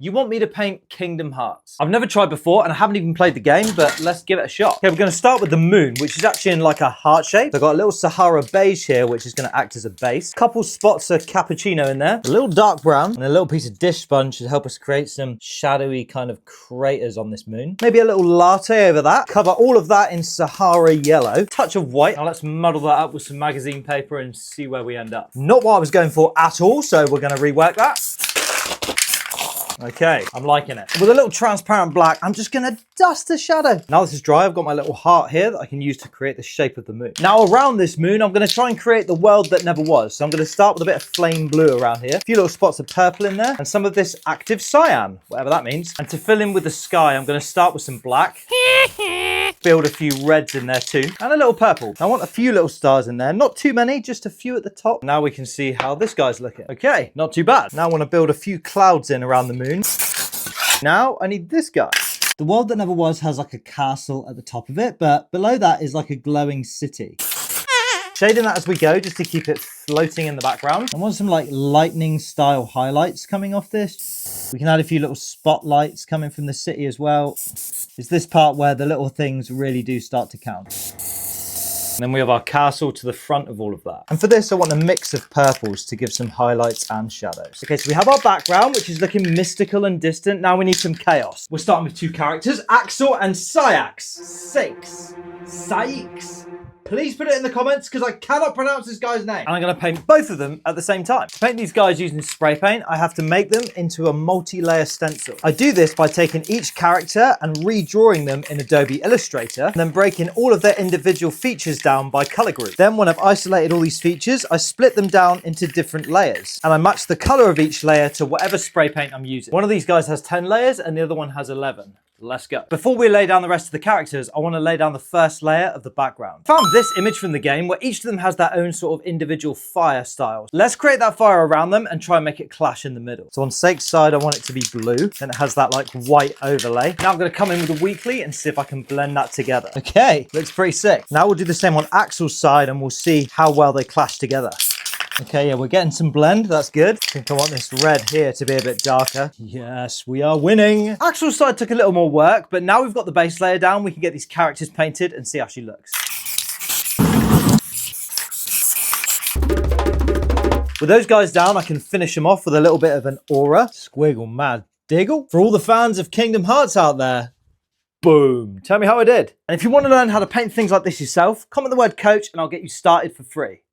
You want me to paint Kingdom Hearts. I've never tried before and I haven't even played the game, but let's give it a shot. Okay, we're gonna start with the moon, which is actually in like a heart shape. So I've got a little Sahara beige here, which is gonna act as a base. Couple spots of cappuccino in there, a little dark brown, and a little piece of dish sponge to help us create some shadowy kind of craters on this moon. Maybe a little latte over that. Cover all of that in Sahara yellow. Touch of white. Now let's muddle that up with some magazine paper and see where we end up. Not what I was going for at all, so we're gonna rework that. Okay, I'm liking it. With a little transparent black, I'm just gonna dust the shadow. Now this is dry, I've got my little heart here that I can use to create the shape of the moon. Now around this moon, I'm gonna try and create the world that never was. So I'm gonna start with a bit of flame blue around here, a few little spots of purple in there, and some of this active cyan, whatever that means. And to fill in with the sky, I'm gonna start with some black. Build a few reds in there too, and a little purple. I want a few little stars in there, not too many, just a few at the top. Now we can see how this guy's looking. Okay, not too bad. Now I want to build a few clouds in around the moon. Now I need this guy. The world that never was has like a castle at the top of it, but below that is like a glowing city. Shading that as we go, just to keep it floating in the background. I want some like lightning style highlights coming off this. We can add a few little spotlights coming from the city as well. It's this part where the little things really do start to count. And then we have our castle to the front of all of that. And for this, I want a mix of purples to give some highlights and shadows. Okay, so we have our background, which is looking mystical and distant. Now we need some chaos. We're starting with two characters, Axel and Saïx. Saïx. Please put it in the comments because I cannot pronounce this guy's name. And I'm going to paint both of them at the same time. To paint these guys using spray paint, I have to make them into a multi-layer stencil. I do this by taking each character and redrawing them in Adobe Illustrator, and then breaking all of their individual features down by color group. Then when I've isolated all these features, I split them down into different layers, and I match the color of each layer to whatever spray paint I'm using. One of these guys has 10 layers and the other one has 11. Let's go. Before we lay down the rest of the characters, I want to lay down the first layer of the background. Found this image from the game where each of them has their own sort of individual fire styles. Let's create that fire around them and try and make it clash in the middle. So on Saïx's side, I want it to be blue. Then it has that like white overlay. Now I'm going to come in with a weekly and see if I can blend that together. Okay, looks pretty sick. Now we'll do the same on Axel's side and we'll see how well they clash together. Okay, yeah, we're getting some blend. That's good. I think I want this red here to be a bit darker. Yes, we are winning. Axel's side took a little more work, but now we've got the base layer down, we can get these characters painted and see how she looks. With those guys down, I can finish them off with a little bit of an aura. Squiggle mad diggle. For all the fans of Kingdom Hearts out there, boom. Tell me how I did. And if you want to learn how to paint things like this yourself, comment the word coach and I'll get you started for free.